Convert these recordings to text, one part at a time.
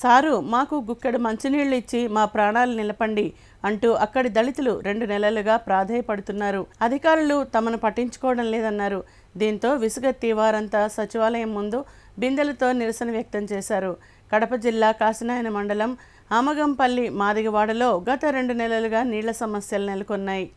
Sir మాకు గుక్కెడు మంచినీళ్లు ఇచ్చి మా ప్రాణాలు నిలపండి అంటూ అక్కడి దళితులు 2 నెలలుగా ప్రాధేయపడుతున్నారు. అధికారులు తమను పట్టించుకోవడం లేదన్నారు. దీంతో విసుగెత్తి వారంతా సచివాలయం ముందు బిందెలతో నిరసన వ్యక్తం చేశారు. కడప జిల్లా కాసినాయన మండలం ఆమగంపల్లి మాదిగవాడలో గత 2 నెలలుగా నీళ్ల సమస్యలు నెలకొన్నాయి.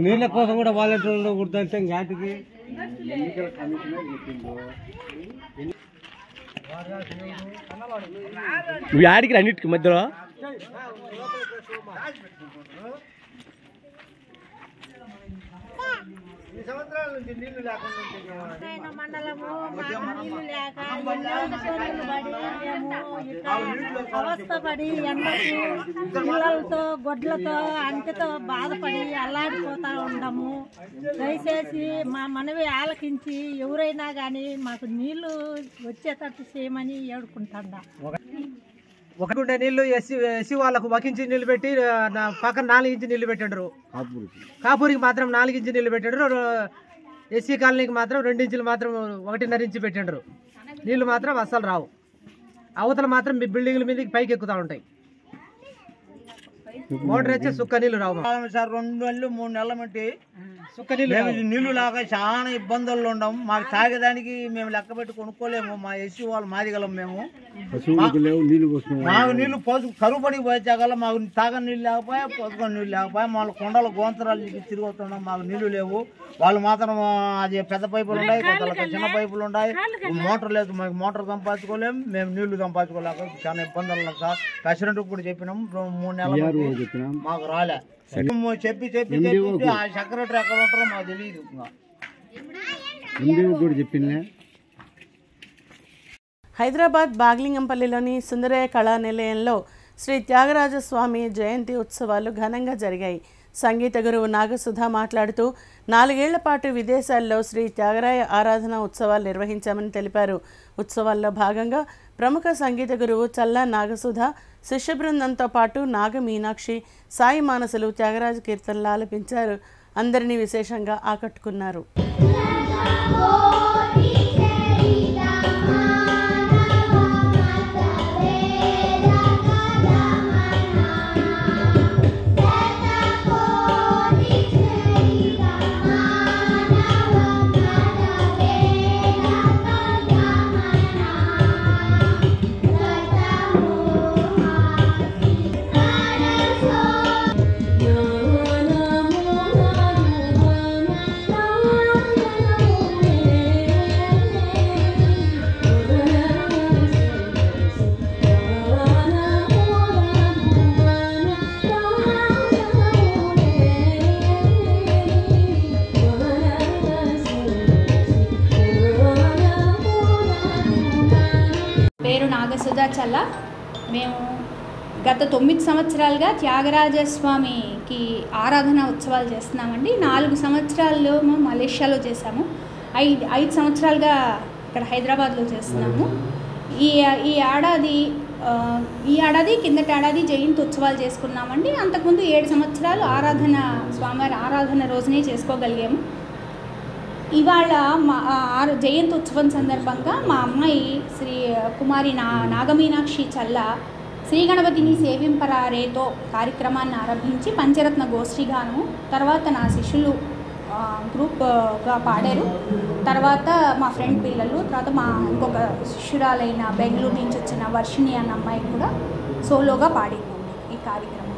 నీళ్ళ కోసం కూడా వాలంటీర్లు గుర్తుంటే ఘాటికి ఆడికి అన్నిటికి మధ్యలో మండలము నీళ్లు లేక అవస్థపడి ఎండకు పిల్లలతో గొడ్లతో అంటితో బాధపడి అల్లాడిపోతా ఉండము. దయచేసి మా మనవి ఆలకించి ఎవరైనా కానీ మాకు నీళ్లు వచ్చేటట్టు చేయమని ఏడుకుంటా. ఒకటి నీళ్లు ఎస్సీ వాళ్ళకు 1 ఇంచు నీళ్లు పెట్టి పక్కన 4 ఇంచు నీళ్లు పెట్టాడు. కాపూరికి మాత్రం 4 ఇంచు నీళ్లు పెట్టాడు. ఎస్సీ కాలనీకి మాత్రం 2 ఇంచులు మాత్రం 1.5 ఇంచు పెట్టాడు. నీళ్లు మాత్రం అస్సలు రావు. అవతల మాత్రం మీ బిల్డింగ్ల మీదకి పైకి ఎక్కుతా ఉంటాయి. మోటార్ వచ్చి సుక్క నీళ్లు రావు సార్. 2 నెలలు 3 నెలల మట్టి సుక్క నీళ్లు లాగా చాలా ఇబ్బందుల్లో ఉన్నాం. మాకు తాగేదానికి మేము లెక్క పెట్టి కొనుక్కోలేము. మా ఎస్సీ వాళ్ళు మాదిగలం మేము. మాకు నీళ్లు కరువు పడికి పోయేగల మాకు తాగని నీళ్ళు లేకపోయా, పొద్దుకొని నీళ్ళు లేకపోయా. మాకు కొండలు గోంతరాలు తిరుగుతున్నాం. మాకు నీళ్లు లేవు. వాళ్ళు మాత్రం అది పెద్ద పైపులు ఉన్నాయి, కొంత చిన్న పైపులు ఉన్నాయి. మోటార్ లేదు. మాకు మోటార్ సంపాదించుకోలేము. మేము నీళ్లు సంపాదించుకోలేక చాలా ఇబ్బందులు ఉన్నాం సార్. ప్రెసిడెంట్ కూడా చెప్పినాం. 3 నెలలు మాకు రాలే. చెప్పి ఆ సెక్రటరీ ఎక్కడ ఉంటారో మాకు తెలియదు. హైదరాబాద్ బాగ్లింగంపల్లిలోని సుందరయ్య కళా నిలయంలో శ్రీ త్యాగరాజస్వామి జయంతి ఉత్సవాలు ఘనంగా జరిగాయి. సంగీత గురువు నాగసుధ మాట్లాడుతూ 4 ఏళ్ల పాటు విదేశాల్లో శ్రీ త్యాగరాయ ఆరాధన ఉత్సవాలు నిర్వహించామని తెలిపారు. ఉత్సవాల్లో భాగంగా ప్రముఖ సంగీత గురువు చల్లా నాగసుధ శిష్య బృందంతో పాటు నాగ మీనాక్షి, సాయి మానసులు త్యాగరాజ కీర్తనలు ఆలపించారు. అందరినీ విశేషంగా ఆకట్టుకున్నారు. పేరు నాగసుధ చల్లా. మేము గత 9 సంవత్సరాలుగా త్యాగరాజస్వామికి ఆరాధన ఉత్సవాలు చేస్తున్నామండి. 4 సంవత్సరాలు మేము మలేషియాలో చేసాము. 5 సంవత్సరాలుగా ఇక్కడ హైదరాబాద్లో చేస్తున్నాము. ఈ ఏడాది కిందటి ఏడాది జయంతి ఉత్సవాలు చేసుకున్నామండి. అంతకుముందు 7 సంవత్సరాలు స్వామివారి ఆరాధన రోజునే చేసుకోగలిగాము. ఇవాళ జయంతి ఉత్సవం సందర్భంగా మా అమ్మాయి శ్రీ కుమారి నాగమీనాక్షి చల్లా శ్రీ గణపతిని సేవింపరారేతో కార్యక్రమాన్ని ఆరంభించి పంచరత్న గోష్ఠిగాను, తర్వాత నా శిష్యులు గ్రూప్గా పాడారు. తర్వాత మా ఫ్రెండ్ పిల్లలు, తర్వాత మా ఇంకొక శిష్యురాలైన బెంగళూరు నుంచి వచ్చిన వర్షిణి అన్న అమ్మాయి కూడా సోలోగా పాడింది ఈ కార్యక్రమం.